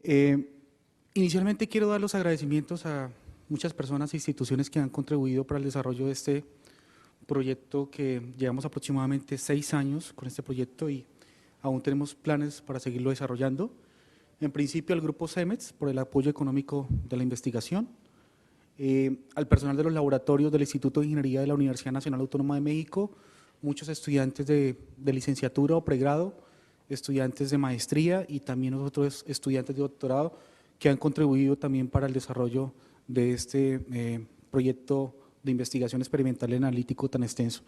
Eh, Inicialmente quiero dar los agradecimientos a muchas personas e instituciones que han contribuido para el desarrollo de este proyecto, que llevamos aproximadamente 6 años con este proyecto y aún tenemos planes para seguirlo desarrollando. En principio al grupo CEMEX por el apoyo económico de la investigación, al personal de los laboratorios del Instituto de Ingeniería de la Universidad Nacional Autónoma de México, muchos estudiantes de licenciatura o pregrado, estudiantes de maestría y también otros estudiantes de doctorado que han contribuido también para el desarrollo de este proyecto de investigación experimental y analítico tan extenso.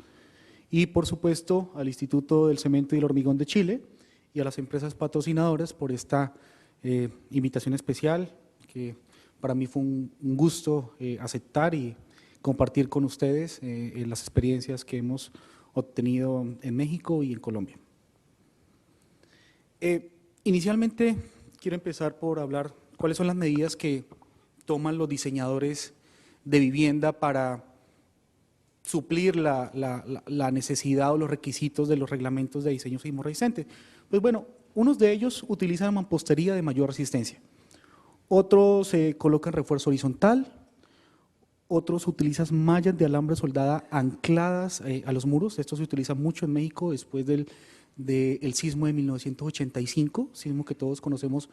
Y por supuesto al Instituto del Cemento y el Hormigón de Chile y a las empresas patrocinadoras por esta invitación especial, que para mí fue un gusto aceptar y compartir con ustedes las experiencias que hemos obtenido en México y en Colombia. Inicialmente quiero empezar por hablar cuáles son las medidas que toman los diseñadores de vivienda para suplir la necesidad o los requisitos de los reglamentos de diseño sismo resistente. Pues bueno, unos de ellos utilizan mampostería de mayor resistencia, otros colocan refuerzo horizontal, otros utilizan mallas de alambre soldada ancladas a los muros. Esto se utiliza mucho en México después del sismo de 1985, sismo que todos conocemos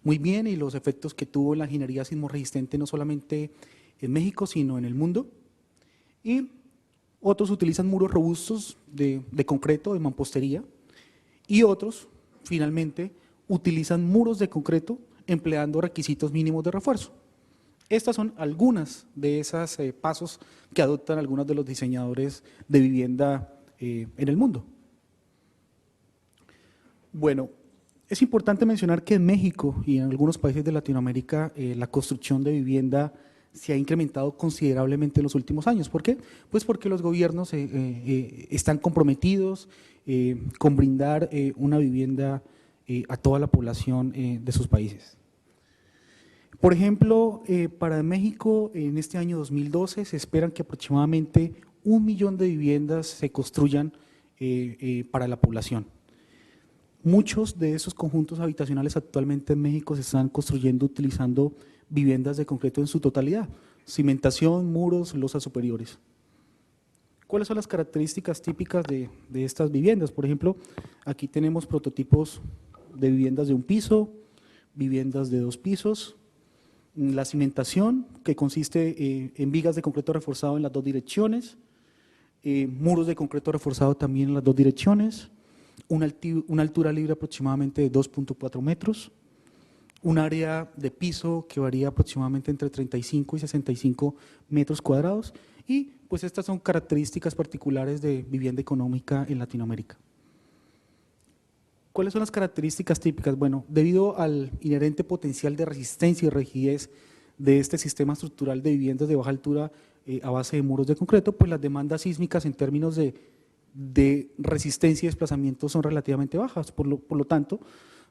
muy bien y los efectos que tuvo en la ingeniería sismo resistente no solamente en México, sino en el mundo. Y otros utilizan muros robustos de concreto, de mampostería, y otros, finalmente, utilizan muros de concreto empleando requisitos mínimos de refuerzo. Estas son algunas de esos pasos que adoptan algunos de los diseñadores de vivienda en el mundo. Bueno, es importante mencionar que en México y en algunos países de Latinoamérica la construcción de vivienda se ha incrementado considerablemente en los últimos años. ¿Por qué? Pues porque los gobiernos están comprometidos con brindar una vivienda a toda la población de sus países. Por ejemplo, para México en este año 2012 se esperan que aproximadamente 1 millón de viviendas se construyan para la población. Muchos de esos conjuntos habitacionales actualmente en México se están construyendo utilizando viviendas de concreto en su totalidad, cimentación, muros, losas superiores. ¿Cuáles son las características típicas de estas viviendas? Por ejemplo, aquí tenemos prototipos de viviendas de 1 piso, viviendas de 2 pisos, la cimentación, que consiste en vigas de concreto reforzado en las 2 direcciones, muros de concreto reforzado también en las 2 direcciones, una altura libre aproximadamente de 2.4 metros, un área de piso que varía aproximadamente entre 35 y 65 metros cuadrados, y pues estas son características particulares de vivienda económica en Latinoamérica. ¿Cuáles son las características típicas? Bueno, debido al inherente potencial de resistencia y rigidez de este sistema estructural de viviendas de baja altura a base de muros de concreto, pues las demandas sísmicas en términos de resistencia y desplazamiento son relativamente bajas. Por lo tanto,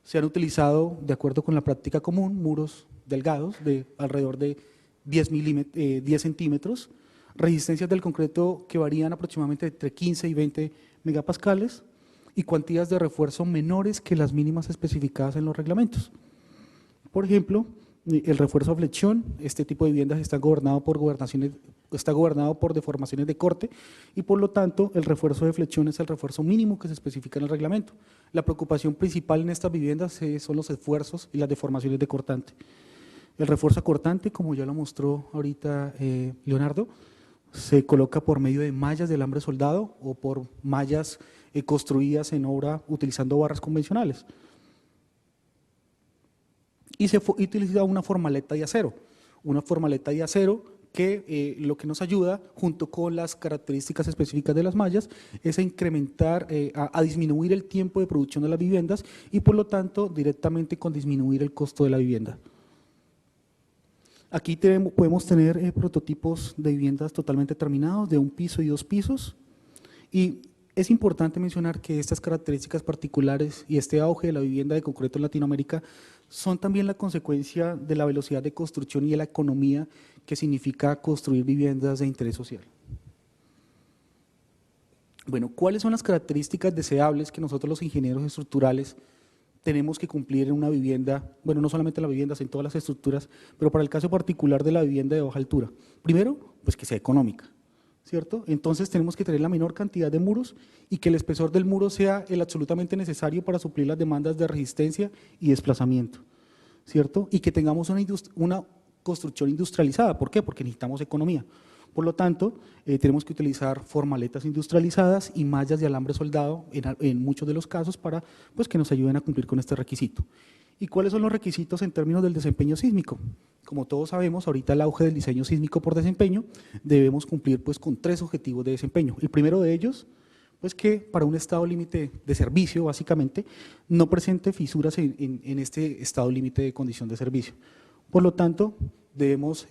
se han utilizado, de acuerdo con la práctica común, muros delgados de alrededor de 10 centímetros, resistencias del concreto que varían aproximadamente entre 15 y 20 megapascales, y cuantías de refuerzo menores que las mínimas especificadas en los reglamentos. Por ejemplo, el refuerzo a flexión, este tipo de viviendas está gobernado por deformaciones de corte y por lo tanto el refuerzo de flexión es el refuerzo mínimo que se especifica en el reglamento. La preocupación principal en estas viviendas son los esfuerzos y las deformaciones de cortante. El refuerzo acortante, como ya lo mostró ahorita Leonardo, se coloca por medio de mallas de alambre soldado o por mallas construidas en obra utilizando barras convencionales. Y se utiliza una formaleta de acero que lo que nos ayuda, junto con las características específicas de las mallas, es a incrementar, a disminuir el tiempo de producción de las viviendas y por lo tanto directamente con disminuir el costo de la vivienda. Aquí podemos tener prototipos de viviendas totalmente terminados, de 1 piso y 2 pisos, y es importante mencionar que estas características particulares y este auge de la vivienda de concreto en Latinoamérica son también la consecuencia de la velocidad de construcción y de la economía que significa construir viviendas de interés social. Bueno, ¿cuáles son las características deseables que nosotros los ingenieros estructurales tenemos que cumplir en una vivienda, bueno, no solamente en las viviendas, en todas las estructuras, pero para el caso particular de la vivienda de baja altura. Primero, pues que sea económica, ¿cierto? Entonces tenemos que tener la menor cantidad de muros y que el espesor del muro sea el absolutamente necesario para suplir las demandas de resistencia y desplazamiento, ¿cierto? Y que tengamos una construcción industrializada. ¿Por qué? Porque necesitamos economía. Por lo tanto, tenemos que utilizar formaletas industrializadas y mallas de alambre soldado en muchos de los casos para pues, que nos ayuden a cumplir con este requisito. ¿Y cuáles son los requisitos en términos del desempeño sísmico? Como todos sabemos, ahorita el auge del diseño sísmico por desempeño, debemos cumplir pues, con 3 objetivos de desempeño. El primero de ellos, pues que para un estado límite de servicio, básicamente, no presente fisuras en este estado límite de condición de servicio. Por lo tanto, debemos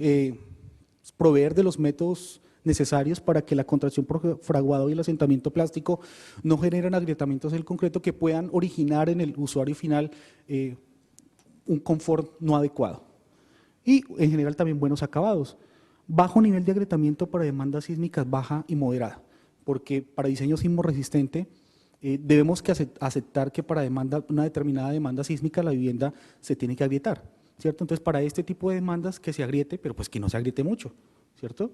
proveer de los métodos necesarios para que la contracción por fraguado y el asentamiento plástico no generen agrietamientos del concreto que puedan originar en el usuario final un confort no adecuado. Y en general también buenos acabados. Bajo nivel de agrietamiento para demandas sísmicas baja y moderada, porque para diseño sismo resistente debemos que aceptar que para una determinada demanda sísmica la vivienda se tiene que agrietar, ¿cierto? Entonces, para este tipo de demandas que se agriete, pero pues que no se agriete mucho, ¿cierto?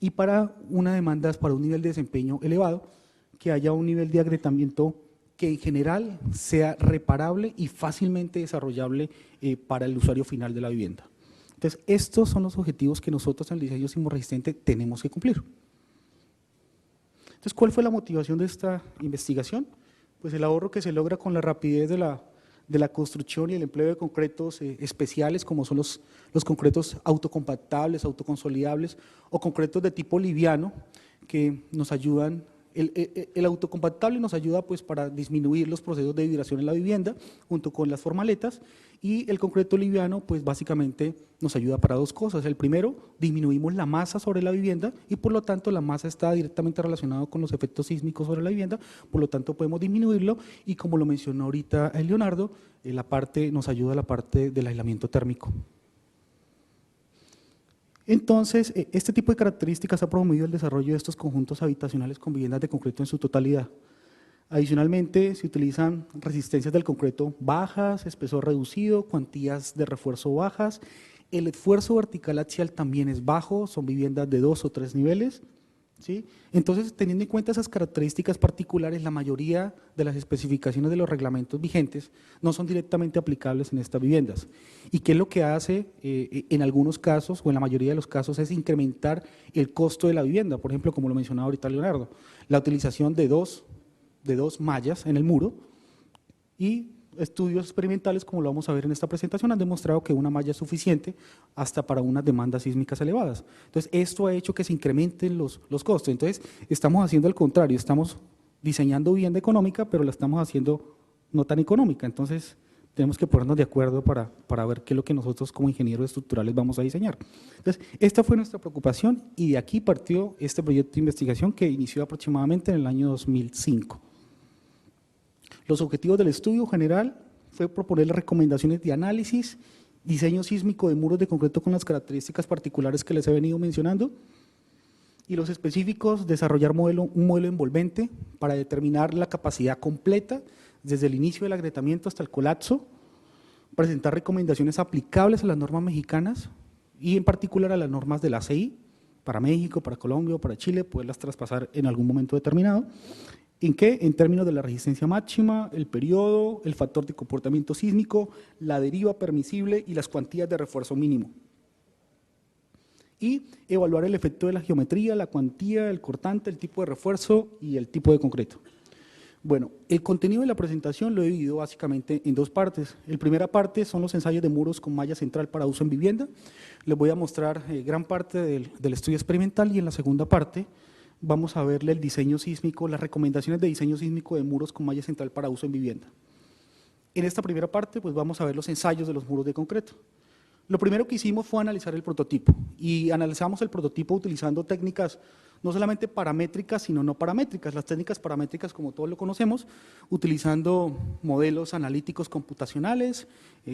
Y para una demanda, para un nivel de desempeño elevado, que haya un nivel de agrietamiento que en general sea reparable y fácilmente desarrollable para el usuario final de la vivienda. Entonces, estos son los objetivos que nosotros en el diseño sismo resistente tenemos que cumplir. Entonces, ¿cuál fue la motivación de esta investigación? Pues el ahorro que se logra con la rapidez de la construcción y el empleo de concretos especiales, como son los concretos autocompactables, autoconsolidables o concretos de tipo liviano, que nos ayudan. El autocompactable nos ayuda pues, para disminuir los procesos de vibración en la vivienda, junto con las formaletas, y el concreto liviano pues, básicamente nos ayuda para 2 cosas. El primero, disminuimos la masa sobre la vivienda y por lo tanto la masa está directamente relacionada con los efectos sísmicos sobre la vivienda, por lo tanto podemos disminuirlo y como lo mencionó ahorita Leonardo, nos ayuda la parte del aislamiento térmico. Entonces, este tipo de características ha promovido el desarrollo de estos conjuntos habitacionales con viviendas de concreto en su totalidad. Adicionalmente, se utilizan resistencias del concreto bajas, espesor reducido, cuantías de refuerzo bajas. El esfuerzo vertical axial también es bajo, son viviendas de 2 o 3 niveles. ¿Sí? Entonces, teniendo en cuenta esas características particulares, la mayoría de las especificaciones de los reglamentos vigentes no son directamente aplicables en estas viviendas. ¿Y qué es lo que hace en algunos casos, o en la mayoría de los casos, es incrementar el costo de la vivienda? Por ejemplo, como lo mencionaba ahorita Leonardo, la utilización de dos mallas en el muro y estudios experimentales, como lo vamos a ver en esta presentación, han demostrado que una malla es suficiente hasta para unas demandas sísmicas elevadas. Entonces, esto ha hecho que se incrementen los costos. Entonces, estamos haciendo al contrario, estamos diseñando vivienda económica, pero la estamos haciendo no tan económica. Entonces, tenemos que ponernos de acuerdo para ver qué es lo que nosotros como ingenieros estructurales vamos a diseñar. Entonces, esta fue nuestra preocupación y de aquí partió este proyecto de investigación que inició aproximadamente en el año 2005. Los objetivos del estudio general fue proponer las recomendaciones de análisis, diseño sísmico de muros de concreto con las características particulares que les he venido mencionando, y los específicos, desarrollar un modelo envolvente para determinar la capacidad completa desde el inicio del agrietamiento hasta el colapso, presentar recomendaciones aplicables a las normas mexicanas y en particular a las normas de la ACI, para México, para Colombia o para Chile, poderlas traspasar en algún momento determinado. ¿En qué? En términos de la resistencia máxima, el periodo, el factor de comportamiento sísmico, la deriva permisible y las cuantías de refuerzo mínimo. Y evaluar el efecto de la geometría, la cuantía, el cortante, el tipo de refuerzo y el tipo de concreto. Bueno, el contenido de la presentación lo he dividido básicamente en 2 partes. La primera parte son los ensayos de muros con malla central para uso en vivienda. Les voy a mostrar gran parte del estudio experimental y en la segunda parte vamos a verle el diseño sísmico, las recomendaciones de diseño sísmico de muros con malla central para uso en vivienda. En esta primera parte, pues vamos a ver los ensayos de los muros de concreto. Lo primero que hicimos fue analizar el prototipo y analizamos el prototipo utilizando técnicas no solamente paramétricas, sino no paramétricas. Las técnicas paramétricas, como todos lo conocemos, utilizando modelos analíticos computacionales,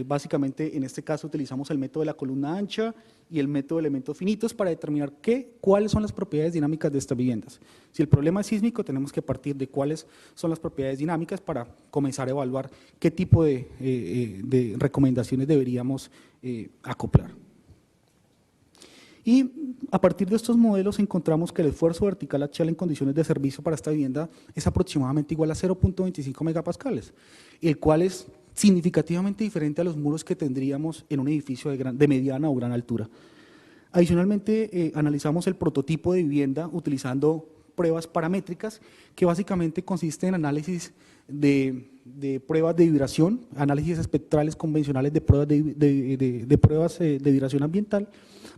básicamente en este caso utilizamos el método de la columna ancha y el método de elementos finitos para determinar cuáles son las propiedades dinámicas de estas viviendas. Si el problema es sísmico, tenemos que partir de cuáles son las propiedades dinámicas para comenzar a evaluar qué tipo de recomendaciones deberíamos acoplar. Y a partir de estos modelos encontramos que el esfuerzo vertical axial en condiciones de servicio para esta vivienda es aproximadamente igual a 0.25 megapascales, el cual es significativamente diferente a los muros que tendríamos en un edificio de mediana o gran altura. Adicionalmente, analizamos el prototipo de vivienda utilizando pruebas paramétricas, que básicamente consiste en análisis de pruebas de vibración, análisis espectrales convencionales de pruebas de vibración ambiental,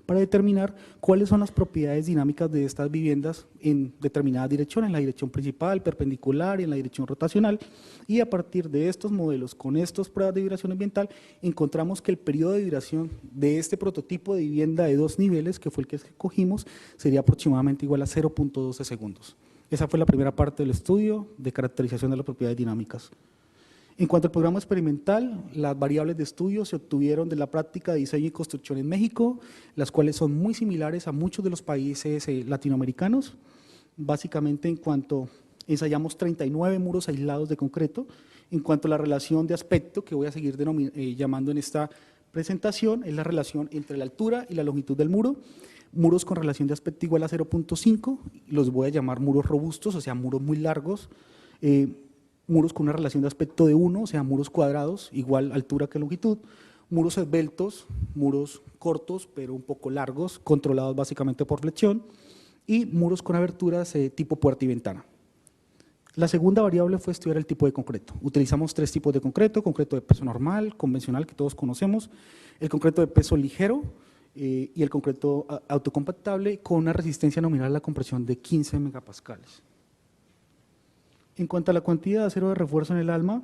para determinar cuáles son las propiedades dinámicas de estas viviendas en determinada dirección, en la dirección principal, perpendicular y en la dirección rotacional, y a partir de estos modelos, con estas pruebas de vibración ambiental, encontramos que el periodo de vibración de este prototipo de vivienda de 2 niveles, que fue el que escogimos, sería aproximadamente igual a 0.12 segundos. Esa fue la primera parte del estudio de caracterización de las propiedades dinámicas. En cuanto al programa experimental, las variables de estudio se obtuvieron de la práctica de diseño y construcción en México, las cuales son muy similares a muchos de los países latinoamericanos. Básicamente, en cuanto ensayamos 39 muros aislados de concreto, en cuanto a la relación de aspecto, que voy a seguir llamando en esta presentación, es la relación entre la altura y la longitud del muro. Muros con relación de aspecto igual a 0.5, los voy a llamar muros robustos, o sea, muros muy largos, muros con una relación de aspecto de 1, o sea, muros cuadrados, igual altura que longitud, muros esbeltos, muros cortos, pero un poco largos, controlados básicamente por flexión, y muros con aberturas tipo puerta y ventana. La segunda variable fue estudiar el tipo de concreto. Utilizamos 3 tipos de concreto: concreto de peso normal, convencional, que todos conocemos, el concreto de peso ligero y el concreto autocompactable con una resistencia nominal a la compresión de 15 megapascales. En cuanto a la cuantía de acero de refuerzo en el ALMA,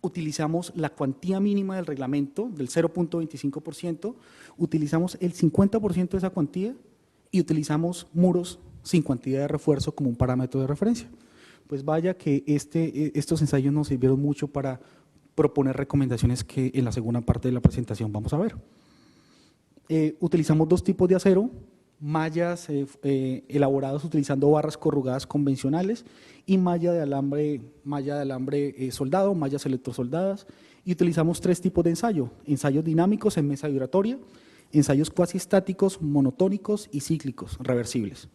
utilizamos la cuantía mínima del reglamento del 0.25%, utilizamos el 50% de esa cuantía y utilizamos muros sin cuantía de refuerzo como un parámetro de referencia. Pues vaya que estos ensayos nos sirvieron mucho para proponer recomendaciones que en la segunda parte de la presentación vamos a ver. Utilizamos 2 tipos de acero, mallas elaborados utilizando barras corrugadas convencionales y malla de alambre soldado, mallas electrosoldadas, y utilizamos 3 tipos de ensayo: ensayos dinámicos en mesa vibratoria, ensayos cuasi estáticos, monotónicos y cíclicos, reversibles.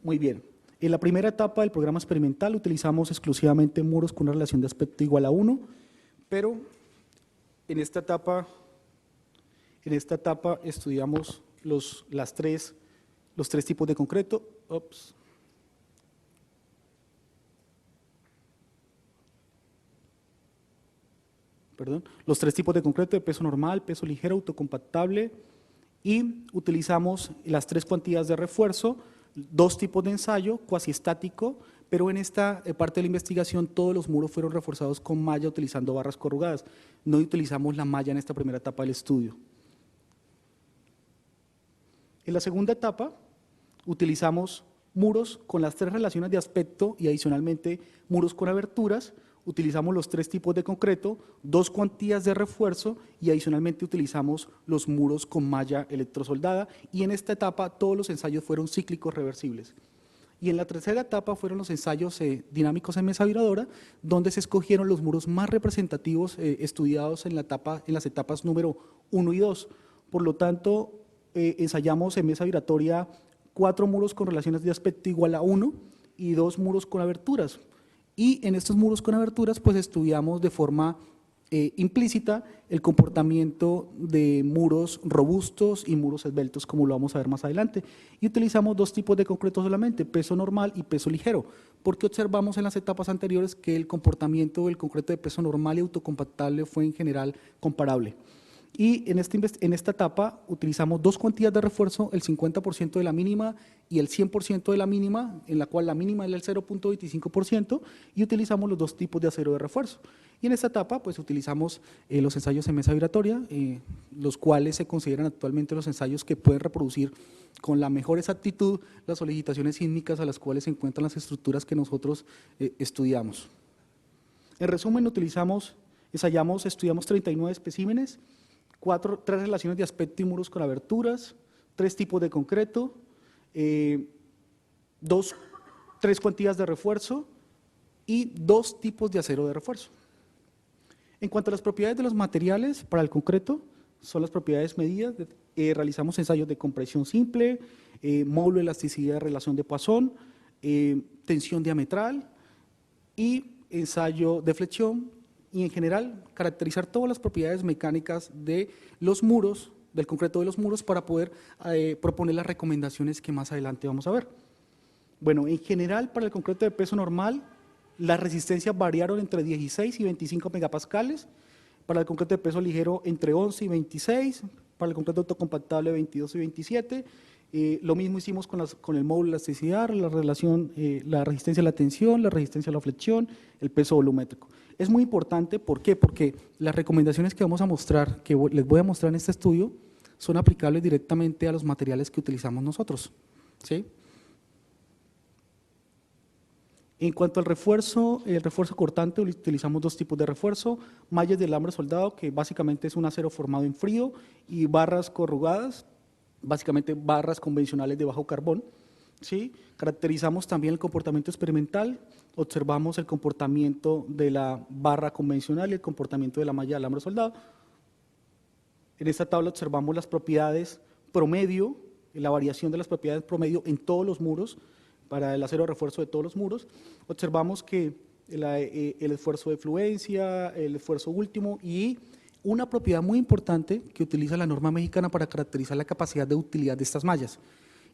Muy bien, en la primera etapa del programa experimental utilizamos exclusivamente muros con una relación de aspecto igual a 1, pero en esta etapa estudiamos los 3 tipos de concreto. Los 3 tipos de concreto de peso normal, peso ligero, autocompactable, y utilizamos las 3 cuantías de refuerzo, 2 tipos de ensayo, cuasi estático, pero en esta parte de la investigación todos los muros fueron reforzados con malla utilizando barras corrugadas. No utilizamos la malla en esta primera etapa del estudio. En la segunda etapa utilizamos muros con las 3 relaciones de aspecto y adicionalmente muros con aberturas. Utilizamos los 3 tipos de concreto, 2 cuantías de refuerzo y adicionalmente utilizamos los muros con malla electrosoldada, y en esta etapa todos los ensayos fueron cíclicos reversibles. Y en la tercera etapa fueron los ensayos dinámicos en mesa vibradora, donde se escogieron los muros más representativos estudiados en las etapas número 1 y 2. Por lo tanto, ensayamos en mesa vibratoria 4 muros con relaciones de aspecto igual a 1 y 2 muros con aberturas. Y en estos muros con aberturas, pues estudiamos de forma implícita el comportamiento de muros robustos y muros esbeltos, como lo vamos a ver más adelante. Y utilizamos 2 tipos de concreto solamente, peso normal y peso ligero, porque observamos en las etapas anteriores que el comportamiento del concreto de peso normal y autocompactable fue en general comparable. Y en esta etapa utilizamos dos cuantías de refuerzo, el 50% de la mínima y el 100% de la mínima, en la cual la mínima es el 0.25%, y utilizamos los dos tipos de acero de refuerzo. Y en esta etapa pues utilizamos los ensayos en mesa vibratoria, los cuales se consideran actualmente los ensayos que pueden reproducir con la mejor exactitud las solicitaciones sísmicas a las cuales se encuentran las estructuras que nosotros estudiamos. En resumen, estudiamos 39 especímenes, 3 relaciones de aspecto y muros con aberturas, 3 tipos de concreto, 3 cuantías de refuerzo y 2 tipos de acero de refuerzo. En cuanto a las propiedades de los materiales para el concreto, son las propiedades medidas, realizamos ensayos de compresión simple, módulo de elasticidad de relación de Poisson, tensión diametral y ensayo de flexión, y en general caracterizar todas las propiedades mecánicas de los muros, del concreto de los muros, para poder proponer las recomendaciones que más adelante vamos a ver. Bueno, en general para el concreto de peso normal, las resistencias variaron entre 16 y 25 megapascales, para el concreto de peso ligero entre 11 y 26, para el concreto autocompactable 22 y 27, lo mismo hicimos con el módulo de elasticidad, la resistencia a la tensión, la resistencia a la flexión, el peso volumétrico. Es muy importante, ¿por qué? Porque las recomendaciones que vamos a mostrar, que les voy a mostrar en este estudio, son aplicables directamente a los materiales que utilizamos nosotros, ¿sí? En cuanto al refuerzo, el refuerzo cortante, utilizamos 2 tipos de refuerzo, mallas de alambre soldado, que básicamente es un acero formado en frío, y barras corrugadas, básicamente barras convencionales de bajo carbón, ¿sí? Caracterizamos también el comportamiento experimental, observamos el comportamiento de la barra convencional y el comportamiento de la malla de alambre soldado. En esta tabla observamos las propiedades promedio, la variación de las propiedades promedio en todos los muros, para el acero de refuerzo de todos los muros. Observamos que el esfuerzo de fluencia, el esfuerzo último y una propiedad muy importante que utiliza la norma mexicana para caracterizar la capacidad de utilidad de estas mallas.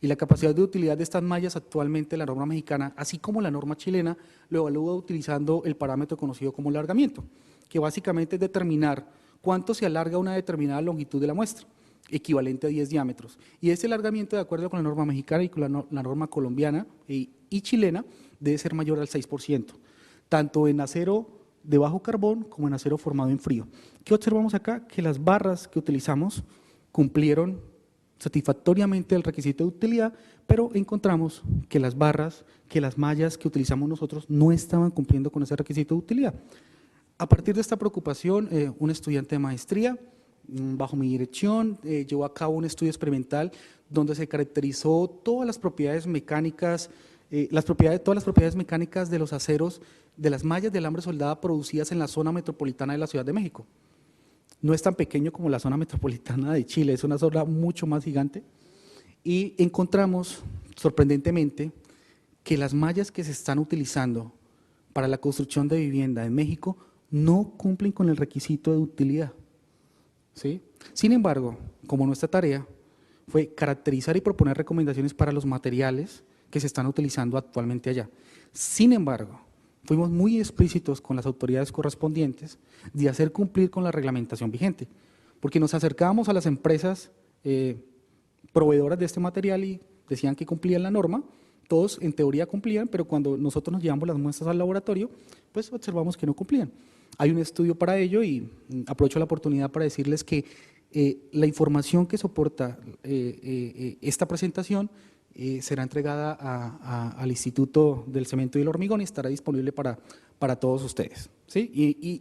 Y la capacidad de utilidad de estas mallas actualmente la norma mexicana, así como la norma chilena, lo evalúa utilizando el parámetro conocido como alargamiento, que básicamente es determinar cuánto se alarga una determinada longitud de la muestra, equivalente a 10 diámetros. Y ese alargamiento, de acuerdo con la norma mexicana y con la norma colombiana y chilena, debe ser mayor al 6%, tanto en acero de bajo carbón como en acero formado en frío. ¿Qué observamos acá? Que las barras que utilizamos cumplieron satisfactoriamente el requisito de utilidad, pero encontramos que las barras, que las mallas que utilizamos nosotros no estaban cumpliendo con ese requisito de utilidad. A partir de esta preocupación, un estudiante de maestría, bajo mi dirección, llevó a cabo un estudio experimental donde se caracterizó todas las propiedades mecánicas, todas las propiedades mecánicas de los aceros, de las mallas de alambre soldada producidas en la zona metropolitana de la Ciudad de México. No es tan pequeño como la zona metropolitana de Chile, es una zona mucho más gigante. Y encontramos, sorprendentemente, que las mallas que se están utilizando para la construcción de vivienda en México no cumplen con el requisito de utilidad, ¿sí? Sin embargo, como nuestra tarea fue caracterizar y proponer recomendaciones para los materiales que se están utilizando actualmente allá. Sin embargo, fuimos muy explícitos con las autoridades correspondientes de hacer cumplir con la reglamentación vigente, porque nos acercábamos a las empresas proveedoras de este material y decían que cumplían la norma, todos en teoría cumplían, pero cuando nosotros nos llevamos las muestras al laboratorio, pues observamos que no cumplían. Hay un estudio para ello y aprovecho la oportunidad para decirles que la información que soporta esta presentación será entregada al Instituto del Cemento y el Hormigón y estará disponible para todos ustedes, ¿sí?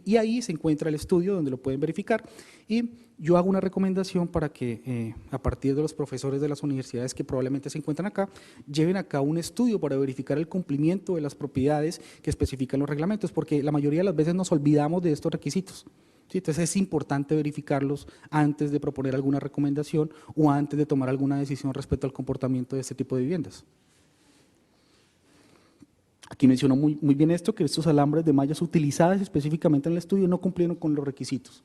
Y ahí se encuentra el estudio donde lo pueden verificar, y yo hago una recomendación para que a partir de los profesores de las universidades que probablemente se encuentran acá, lleven a cabo un estudio para verificar el cumplimiento de las propiedades que especifican los reglamentos, porque la mayoría de las veces nos olvidamos de estos requisitos. ¿Sí? Entonces es importante verificarlos antes de proponer alguna recomendación o antes de tomar alguna decisión respecto al comportamiento de este tipo de viviendas. Aquí mencionó muy bien esto, que estos alambres de mallas utilizadas específicamente en el estudio no cumplieron con los requisitos.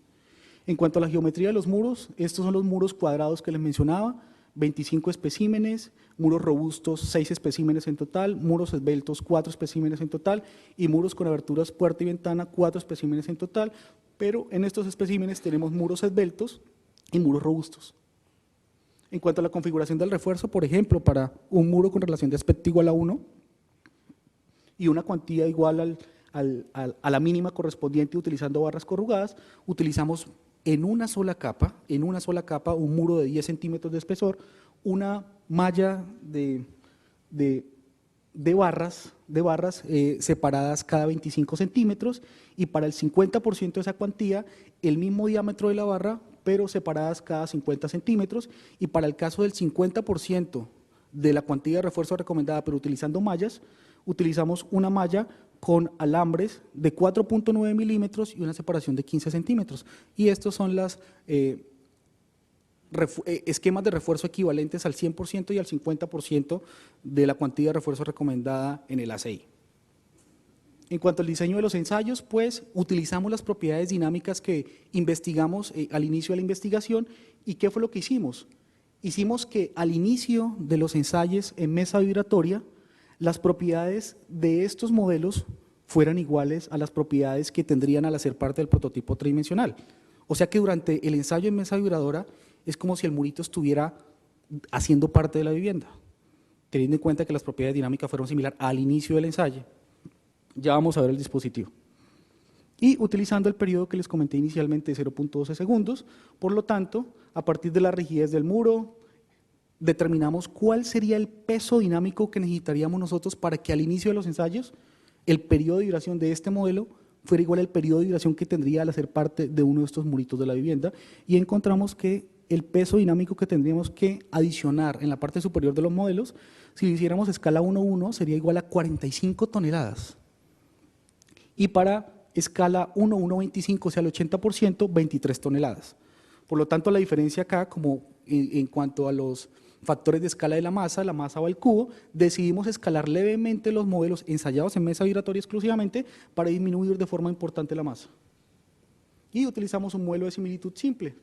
En cuanto a la geometría de los muros, estos son los muros cuadrados que les mencionaba, 25 especímenes, muros robustos 6 especímenes en total, muros esbeltos 4 especímenes en total y muros con aberturas puerta y ventana 4 especímenes en total, pero en estos especímenes tenemos muros esbeltos y muros robustos. En cuanto a la configuración del refuerzo, por ejemplo, para un muro con relación de aspecto igual a 1 y una cuantía igual a la mínima correspondiente utilizando barras corrugadas, utilizamos en una sola capa, un muro de 10 centímetros de espesor, una malla de barras separadas cada 25 centímetros y para el 50% de esa cuantía el mismo diámetro de la barra pero separadas cada 50 centímetros y para el caso del 50% de la cuantía de refuerzo recomendada pero utilizando mallas, utilizamos una malla con alambres de 4.9 milímetros y una separación de 15 centímetros y estos son las esquemas de refuerzo equivalentes al 100% y al 50% de la cuantía de refuerzo recomendada en el ACI. En cuanto al diseño de los ensayos, pues utilizamos las propiedades dinámicas que investigamos al inicio de la investigación. ¿Y qué fue lo que hicimos? Hicimos que al inicio de los ensayos en mesa vibratoria, las propiedades de estos modelos fueran iguales a las propiedades que tendrían al hacer parte del prototipo tridimensional. O sea que durante el ensayo en mesa vibradora es como si el murito estuviera haciendo parte de la vivienda, teniendo en cuenta que las propiedades dinámicas fueron similares al inicio del ensayo. Ya vamos a ver el dispositivo. Y utilizando el periodo que les comenté inicialmente de 0.12 segundos, por lo tanto, a partir de la rigidez del muro, determinamos cuál sería el peso dinámico que necesitaríamos nosotros para que al inicio de los ensayos el periodo de duración de este modelo fuera igual al periodo de duración que tendría al hacer parte de uno de estos muritos de la vivienda y encontramos que el peso dinámico que tendríamos que adicionar en la parte superior de los modelos, si lo hiciéramos a escala 1:1 sería igual a 45 toneladas. Y para escala 1:1.25, o sea, el 80%, 23 toneladas. Por lo tanto, la diferencia acá, como en cuanto a los factores de escala de la masa va al cubo, decidimos escalar levemente los modelos ensayados en mesa vibratoria exclusivamente para disminuir de forma importante la masa. Y utilizamos un modelo de similitud simple.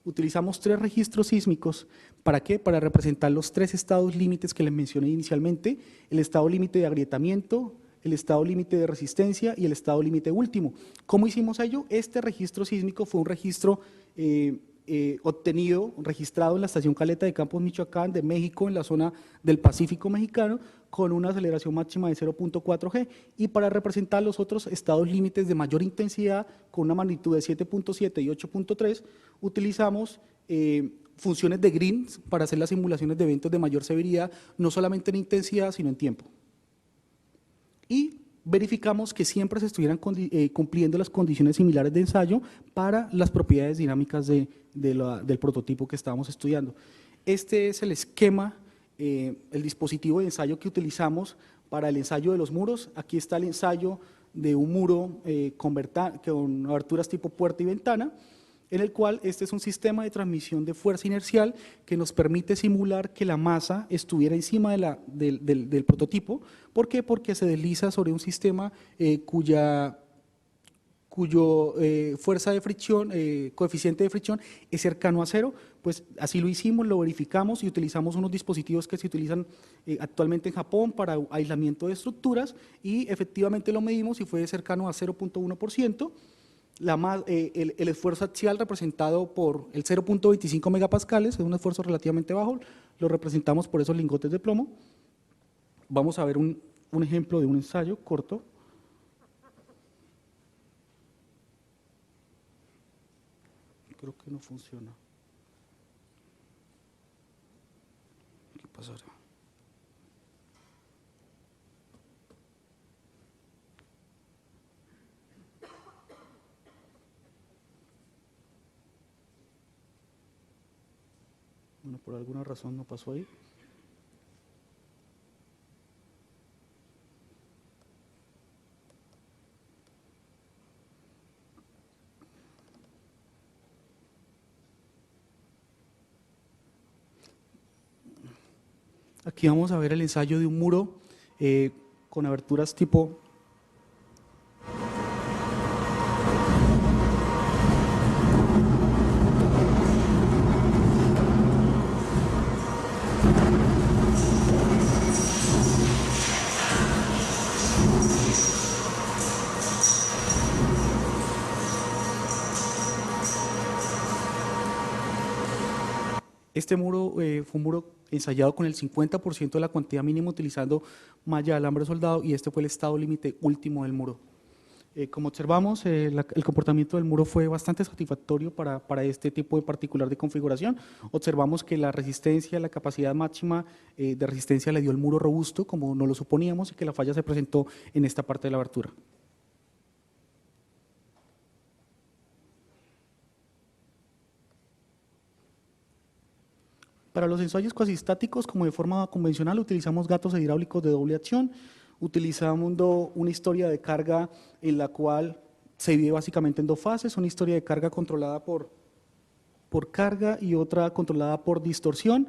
Utilizamos 3 registros sísmicos. ¿Para qué? Para representar los 3 estados límites que les mencioné inicialmente, el estado límite de agrietamiento, el estado límite de resistencia y el estado límite último. ¿Cómo hicimos ello? Este registro sísmico fue un registro registrado en la estación Caleta de Campos, Michoacán, de México, en la zona del Pacífico mexicano, con una aceleración máxima de 0.4 G, y para representar los otros estados límites de mayor intensidad, con una magnitud de 7.7 y 8.3, utilizamos funciones de Green para hacer las simulaciones de eventos de mayor severidad, no solamente en intensidad, sino en tiempo. Y verificamos que siempre se estuvieran cumpliendo las condiciones similares de ensayo para las propiedades dinámicas del prototipo que estábamos estudiando. Este es el esquema, el dispositivo de ensayo que utilizamos para el ensayo de los muros. Aquí está el ensayo de un muro con aberturas tipo puerta y ventana, en el cual este es un sistema de transmisión de fuerza inercial que nos permite simular que la masa estuviera encima del prototipo. ¿Por qué? Porque se desliza sobre un sistema cuyo fuerza de fricción, coeficiente de fricción es cercano a 0, pues así lo hicimos, lo verificamos y utilizamos unos dispositivos que se utilizan actualmente en Japón para aislamiento de estructuras y efectivamente lo medimos y fue cercano a 0.1%. El esfuerzo axial representado por el 0.25 megapascales, es un esfuerzo relativamente bajo, lo representamos por esos lingotes de plomo. Vamos a ver un ejemplo de un ensayo corto. Creo que no funciona. ¿Qué pasará? Bueno, por alguna razón no pasó ahí. Aquí vamos a ver el ensayo de un muro con aberturas tipo Este muro fue un muro ensayado con el 50% de la cuantía mínima utilizando malla de alambre soldado y este fue el estado límite último del muro. Como observamos, el comportamiento del muro fue bastante satisfactorio para este tipo de particular de configuración. Observamos que la resistencia, la capacidad máxima de resistencia le dio el muro robusto, como no lo suponíamos, y que la falla se presentó en esta parte de la abertura. Para los ensayos cuasistáticos, como de forma convencional, utilizamos gatos hidráulicos de doble acción, utilizando una historia de carga en la cual se divide básicamente en dos fases, una historia de carga controlada por carga y otra controlada por distorsión.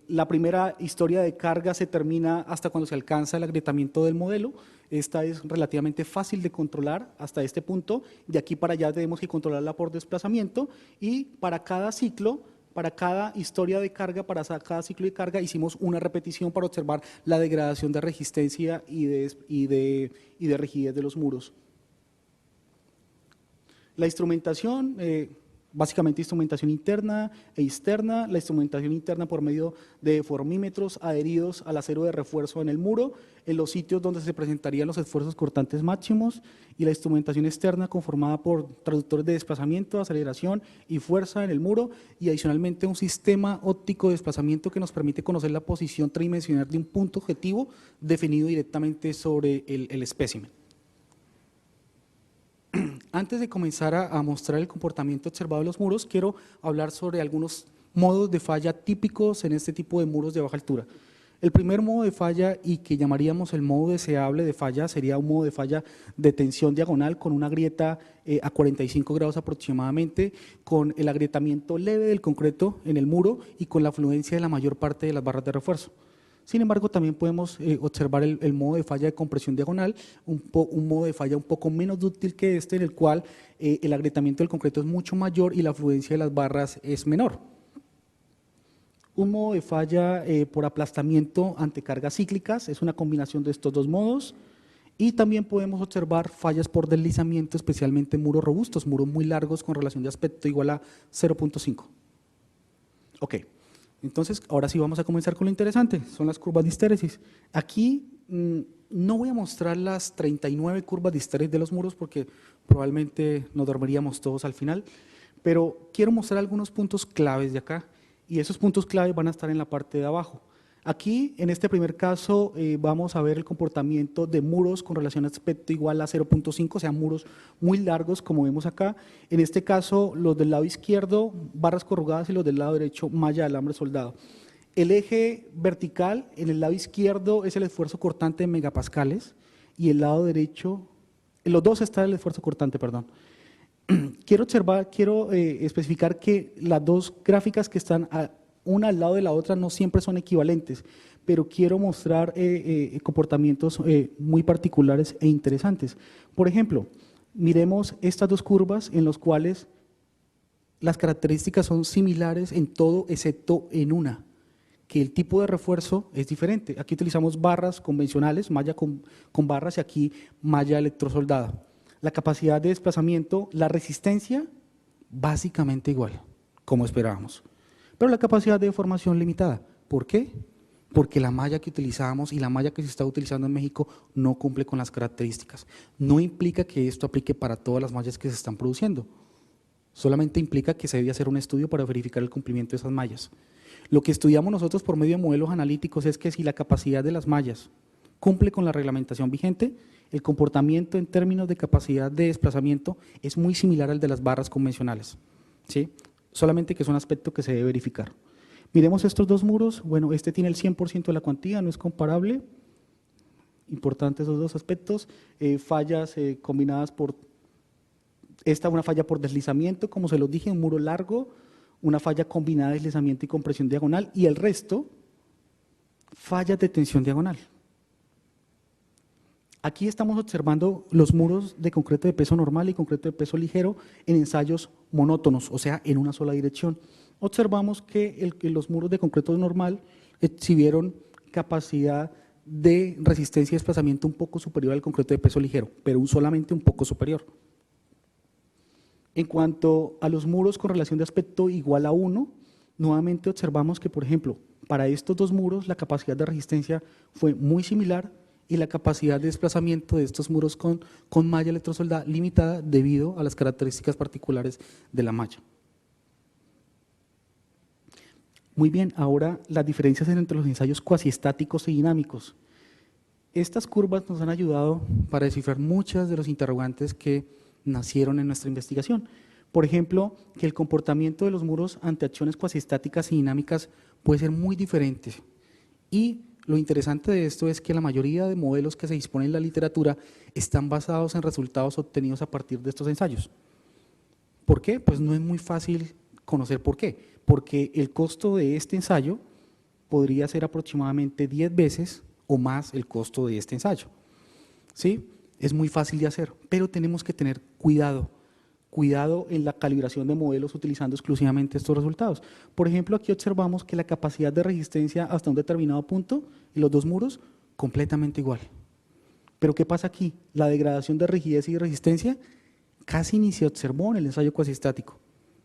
La primera historia de carga se termina hasta cuando se alcanza el agrietamiento del modelo. Esta es relativamente fácil de controlar hasta este punto. De aquí para allá tenemos que controlarla por desplazamiento y para cada ciclo, para cada historia de carga, para cada ciclo de carga, hicimos una repetición para observar la degradación de resistencia y de rigidez de los muros. La instrumentación, básicamente instrumentación interna e externa, la instrumentación interna por medio de formímetros adheridos al acero de refuerzo en el muro, en los sitios donde se presentarían los esfuerzos cortantes máximos, y la instrumentación externa conformada por traductores de desplazamiento, aceleración y fuerza en el muro, y adicionalmente un sistema óptico de desplazamiento que nos permite conocer la posición tridimensional de un punto objetivo definido directamente sobre el espécimen. Antes de comenzar a mostrar el comportamiento observado de los muros, quiero hablar sobre algunos modos de falla típicos en este tipo de muros de baja altura. El primer modo de falla, y que llamaríamos el modo deseable de falla, sería un modo de falla de tensión diagonal con una grieta a 45 grados aproximadamente, con el agrietamiento leve del concreto en el muro y con la afluencia de la mayor parte de las barras de refuerzo. Sin embargo, también podemos observar el modo de falla de compresión diagonal, un modo de falla un poco menos dúctil que este, en el cual el agrietamiento del concreto es mucho mayor y la afluencia de las barras es menor. Un modo de falla por aplastamiento ante cargas cíclicas es una combinación de estos dos modos. Y también podemos observar fallas por deslizamiento, especialmente en muros robustos, muros muy largos con relación de aspecto igual a 0.5. Ok. Entonces, ahora sí vamos a comenzar con lo interesante, son las curvas de histéresis. Aquí no voy a mostrar las 39 curvas de histéresis de los muros porque probablemente nos dormiríamos todos al final, pero quiero mostrar algunos puntos claves de acá y esos puntos claves van a estar en la parte de abajo. Aquí, en este primer caso, vamos a ver el comportamiento de muros con relación a aspecto igual a 0.5, o sea, muros muy largos, como vemos acá. En este caso, los del lado izquierdo, barras corrugadas, y los del lado derecho, malla de alambre soldado. El eje vertical en el lado izquierdo es el esfuerzo cortante en megapascales, y el lado derecho, en los dos está el esfuerzo cortante, perdón. Quiero especificar que las dos gráficas que están una al lado de la otra no siempre son equivalentes, pero quiero mostrar comportamientos muy particulares e interesantes. Por ejemplo, miremos estas dos curvas en las cuales las características son similares en todo excepto en una, que el tipo de refuerzo es diferente. Aquí utilizamos barras convencionales, malla con barras, y aquí malla electrosoldada. La capacidad de desplazamiento, la resistencia, básicamente igual, como esperábamos. Pero la capacidad de deformación limitada. ¿Por qué? Porque la malla que utilizamos y la malla que se está utilizando en México no cumple con las características. No implica que esto aplique para todas las mallas que se están produciendo. Solamente implica que se debe hacer un estudio para verificar el cumplimiento de esas mallas. Lo que estudiamos nosotros por medio de modelos analíticos es que si la capacidad de las mallas cumple con la reglamentación vigente, el comportamiento en términos de capacidad de desplazamiento es muy similar al de las barras convencionales, ¿sí? Solamente que es un aspecto que se debe verificar. Miremos estos dos muros, bueno, este tiene el 100% de la cuantía, no es comparable. Importantes esos dos aspectos, fallas combinadas por, una falla por deslizamiento, como se los dije, un muro largo, una falla combinada de deslizamiento y compresión diagonal, y el resto, fallas de tensión diagonal. Aquí estamos observando los muros de concreto de peso normal y concreto de peso ligero en ensayos monótonos, o sea, en una sola dirección. Observamos que los muros de concreto normal exhibieron capacidad de resistencia y desplazamiento un poco superior al concreto de peso ligero, pero solamente un poco superior. En cuanto a los muros con relación de aspecto igual a 1, nuevamente observamos que, por ejemplo, para estos dos muros la capacidad de resistencia fue muy similar y la capacidad de desplazamiento de estos muros con malla electrosoldada limitada debido a las características particulares de la malla. Muy bien, ahora las diferencias entre los ensayos cuasiestáticos y dinámicos. Estas curvas nos han ayudado para descifrar muchas de los interrogantes que nacieron en nuestra investigación. Por ejemplo, que el comportamiento de los muros ante acciones cuasiestáticas y dinámicas puede ser muy diferente. Y lo interesante de esto es que la mayoría de modelos que se disponen en la literatura están basados en resultados obtenidos a partir de estos ensayos. ¿Por qué? Pues no es muy fácil conocer por qué. Porque el costo de este ensayo podría ser aproximadamente 10 veces o más el costo de este ensayo. ¿Sí? Es muy fácil de hacer, pero tenemos que tener cuidado en la calibración de modelos utilizando exclusivamente estos resultados. Por ejemplo, aquí observamos que la capacidad de resistencia hasta un determinado punto en los dos muros, completamente igual. Pero ¿qué pasa aquí? La degradación de rigidez y resistencia casi ni se observó en el ensayo cuasiestático,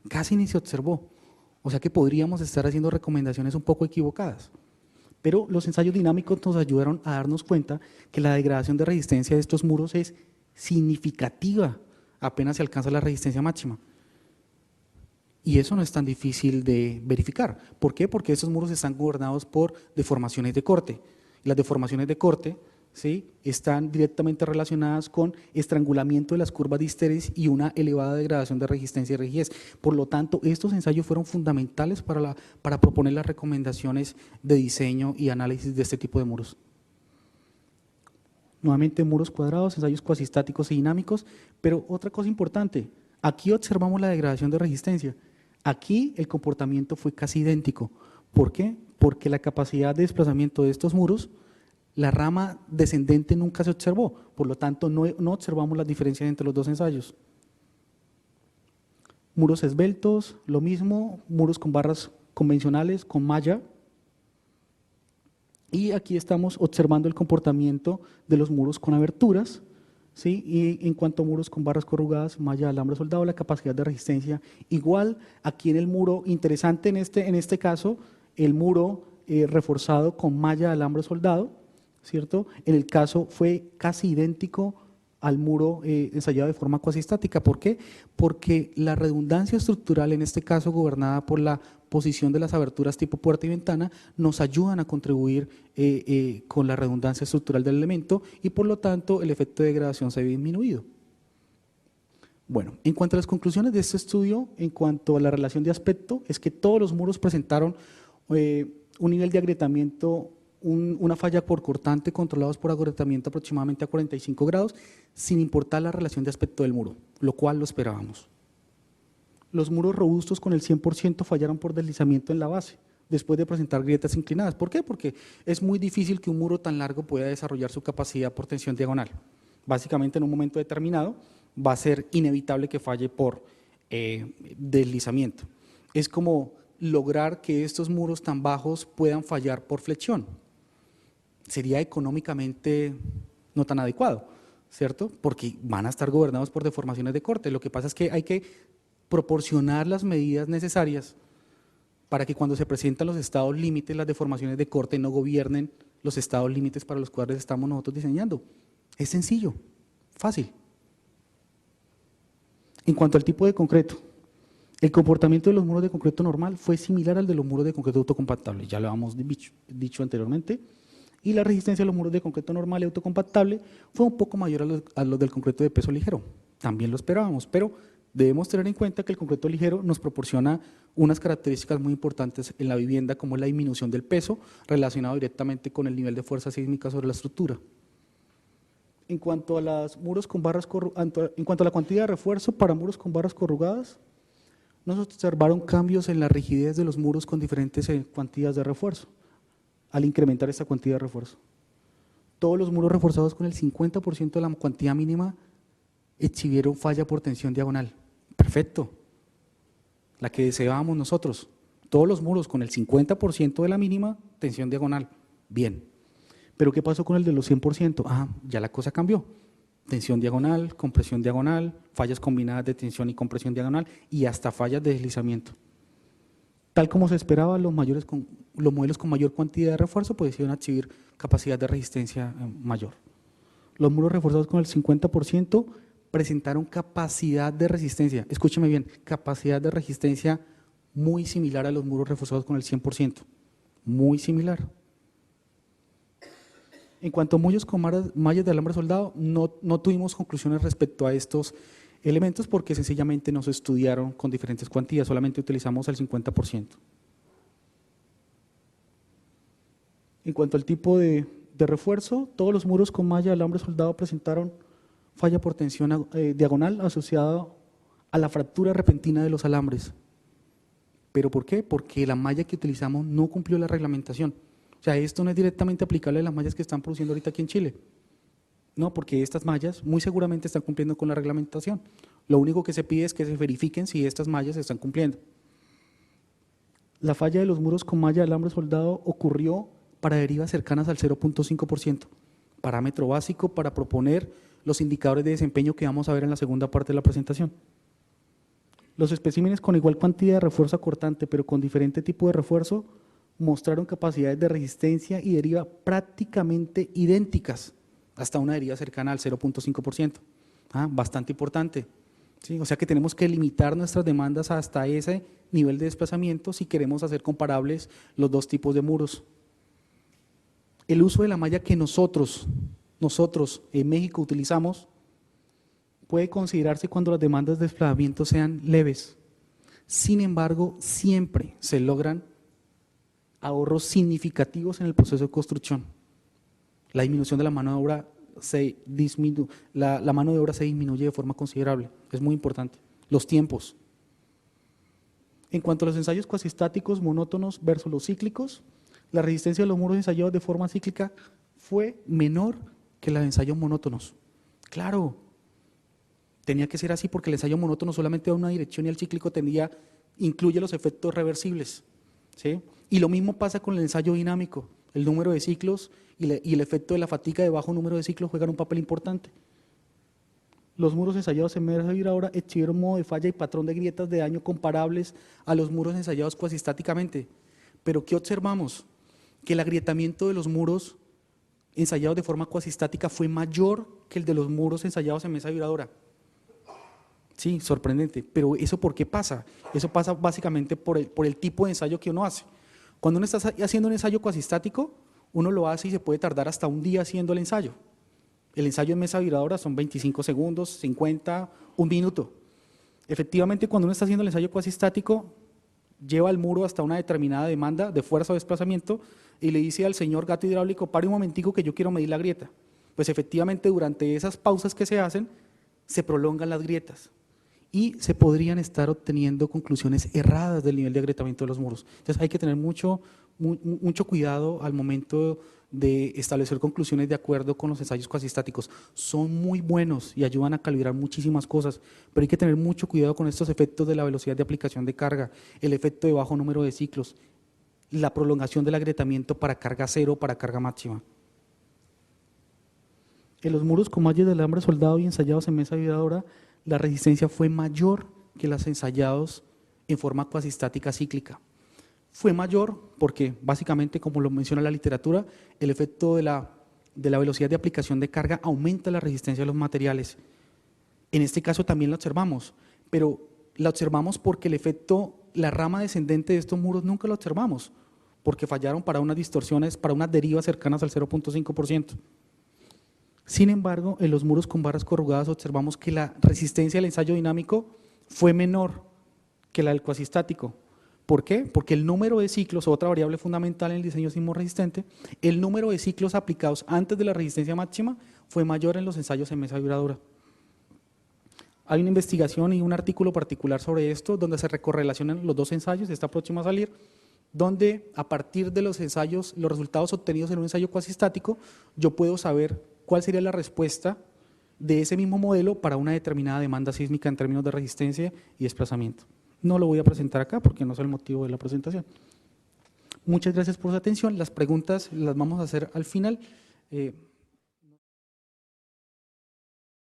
casi ni se observó. O sea que podríamos estar haciendo recomendaciones un poco equivocadas. Pero los ensayos dinámicos nos ayudaron a darnos cuenta que la degradación de resistencia de estos muros es significativa, apenas se alcanza la resistencia máxima. Y eso no es tan difícil de verificar. ¿Por qué? Porque estos muros están gobernados por deformaciones de corte. Las deformaciones de corte, ¿sí?, están directamente relacionadas con estrangulamiento de las curvas de Hísteres y una elevada degradación de resistencia y rigidez. Por lo tanto, estos ensayos fueron fundamentales para proponer las recomendaciones de diseño y análisis de este tipo de muros. Nuevamente muros cuadrados, ensayos cuasiestáticos y dinámicos, pero otra cosa importante, aquí observamos la degradación de resistencia. Aquí el comportamiento fue casi idéntico. ¿Por qué? Porque la capacidad de desplazamiento de estos muros, la rama descendente nunca se observó, por lo tanto no observamos las diferencias entre los dos ensayos. Muros esbeltos, lo mismo, muros con barras convencionales, con malla. Y aquí estamos observando el comportamiento de los muros con aberturas, ¿sí? Y en cuanto a muros con barras corrugadas, malla de alambre soldado, la capacidad de resistencia igual. Aquí en el muro, interesante en este caso, el muro reforzado con malla de alambre soldado, ¿cierto? En el caso fue casi idéntico al muro ensayado de forma cuasiestática. ¿Por qué? Porque la redundancia estructural, en este caso gobernada por la posición de las aberturas tipo puerta y ventana, nos ayudan a contribuir con la redundancia estructural del elemento y por lo tanto el efecto de degradación se ve disminuido. Bueno, en cuanto a las conclusiones de este estudio, en cuanto a la relación de aspecto, es que todos los muros presentaron un nivel de agrietamiento, una falla por cortante controlados por agrietamiento aproximadamente a 45 grados, sin importar la relación de aspecto del muro, lo cual lo esperábamos. Los muros robustos con el 100% fallaron por deslizamiento en la base, después de presentar grietas inclinadas. ¿Por qué? Porque es muy difícil que un muro tan largo pueda desarrollar su capacidad por tensión diagonal. Básicamente en un momento determinado va a ser inevitable que falle por deslizamiento. Es como lograr que estos muros tan bajos puedan fallar por flexión. Sería económicamente no tan adecuado, ¿cierto? Porque van a estar gobernados por deformaciones de corte. Lo que pasa es que hay que proporcionar las medidas necesarias para que cuando se presentan los estados límites, las deformaciones de corte no gobiernen los estados límites para los cuales estamos nosotros diseñando. Es sencillo, fácil. En cuanto al tipo de concreto, el comportamiento de los muros de concreto normal fue similar al de los muros de concreto autocompactable, ya lo habíamos dicho anteriormente, y la resistencia de los muros de concreto normal y autocompactable fue un poco mayor a los del concreto de peso ligero. También lo esperábamos, pero debemos tener en cuenta que el concreto ligero nos proporciona unas características muy importantes en la vivienda, como la disminución del peso relacionado directamente con el nivel de fuerza sísmica sobre la estructura. En cuanto a los muros con barras en cuanto a la cuantía de refuerzo para muros con barras corrugadas, no se observaron cambios en la rigidez de los muros con diferentes cuantías de refuerzo al incrementar esta cuantía de refuerzo. Todos los muros reforzados con el 50% de la cuantía mínima exhibieron falla por tensión diagonal. Perfecto, la que deseábamos nosotros. Todos los muros con el 50% de la mínima tensión diagonal, bien. Pero ¿qué pasó con el de los 100%? Ya la cosa cambió. Tensión diagonal, compresión diagonal, fallas combinadas de tensión y compresión diagonal y hasta fallas de deslizamiento. Tal como se esperaba, los modelos con mayor cantidad de refuerzo pues iban a exhibir capacidad de resistencia mayor. Los muros reforzados con el 50% presentaron capacidad de resistencia, escúcheme bien, capacidad de resistencia muy similar a los muros reforzados con el 100%, muy similar. En cuanto a muros con mallas de alambre soldado, no tuvimos conclusiones respecto a estos elementos porque sencillamente no se estudiaron con diferentes cuantías, solamente utilizamos el 50%. En cuanto al tipo de refuerzo, todos los muros con malla de alambre soldado presentaron falla por tensión diagonal asociada a la fractura repentina de los alambres. ¿Pero por qué? Porque la malla que utilizamos no cumplió la reglamentación. O sea, esto no es directamente aplicable a las mallas que están produciendo ahorita aquí en Chile. No, porque estas mallas muy seguramente están cumpliendo con la reglamentación. Lo único que se pide es que se verifiquen si estas mallas están cumpliendo. La falla de los muros con malla de alambre soldado ocurrió para derivas cercanas al 0.5%, parámetro básico para proponer los indicadores de desempeño que vamos a ver en la segunda parte de la presentación. Los especímenes con igual cantidad de refuerzo acortante, pero con diferente tipo de refuerzo, mostraron capacidades de resistencia y deriva prácticamente idénticas, hasta una deriva cercana al 0.5%. Bastante importante. ¿Sí? O sea que tenemos que limitar nuestras demandas hasta ese nivel de desplazamiento si queremos hacer comparables los dos tipos de muros. El uso de la malla que nosotros en México utilizamos puede considerarse cuando las demandas de desplazamiento sean leves. Sin embargo, siempre se logran ahorros significativos en el proceso de construcción. La disminución de la mano de obra la mano de obra se disminuye de forma considerable, es muy importante. Los tiempos. En cuanto a los ensayos cuasistáticos monótonos versus los cíclicos, la resistencia de los muros ensayados de forma cíclica fue menor que la de ensayos monótonos. Claro, tenía que ser así porque el ensayo monótono solamente da una dirección y el cíclico incluye los efectos reversibles. ¿Sí? Y lo mismo pasa con el ensayo dinámico. El número de ciclos y el efecto de la fatiga de bajo número de ciclos juegan un papel importante. Los muros ensayados en mesa vibradora exhibieron modo de falla y patrón de grietas de daño comparables a los muros ensayados cuasistáticamente. Pero ¿qué observamos? Que el agrietamiento de los muros ensayados de forma cuasistática fue mayor que el de los muros ensayados en mesa vibradora. Sí, sorprendente, pero ¿eso por qué pasa? Eso pasa básicamente por el tipo de ensayo que uno hace. Cuando uno está haciendo un ensayo cuasistático, uno lo hace y se puede tardar hasta un día haciendo el ensayo. El ensayo en mesa vibradora son 25 segundos, 50, un minuto. Efectivamente, cuando uno está haciendo el ensayo cuasistático, lleva el muro hasta una determinada demanda de fuerza o desplazamiento y le dice al señor gato hidráulico, pare un momentico que yo quiero medir la grieta. Pues efectivamente, durante esas pausas que se hacen, se prolongan las grietas y se podrían estar obteniendo conclusiones erradas del nivel de agrietamiento de los muros. Entonces hay que tener mucho cuidado al momento de establecer conclusiones de acuerdo con los ensayos cuasistáticos. Son muy buenos y ayudan a calibrar muchísimas cosas, pero hay que tener mucho cuidado con estos efectos de la velocidad de aplicación de carga, el efecto de bajo número de ciclos, la prolongación del agrietamiento para carga cero o para carga máxima. En los muros con mallas de alambre soldado y ensayados en mesa vibradora, la resistencia fue mayor que las ensayados en forma cuasistática cíclica. Fue mayor porque, básicamente, como lo menciona la literatura, el efecto de la velocidad de aplicación de carga aumenta la resistencia de los materiales. En este caso también la observamos, pero la observamos porque el efecto, la rama descendente de estos muros nunca lo observamos, porque fallaron para unas distorsiones, para unas derivas cercanas al 0.5%. Sin embargo, en los muros con barras corrugadas observamos que la resistencia del ensayo dinámico fue menor que la del cuasistático. ¿Por qué? Porque el número de ciclos, otra variable fundamental en el diseño sismo resistente, el número de ciclos aplicados antes de la resistencia máxima fue mayor en los ensayos en mesa vibradora. Hay una investigación y un artículo particular sobre esto, donde se recorrelacionan los dos ensayos, está próximo a salir, donde a partir de los ensayos, los resultados obtenidos en un ensayo cuasistático, yo puedo saber cuál sería la respuesta de ese mismo modelo para una determinada demanda sísmica en términos de resistencia y desplazamiento. No lo voy a presentar acá porque no es el motivo de la presentación. Muchas gracias por su atención. Las preguntas las vamos a hacer al final.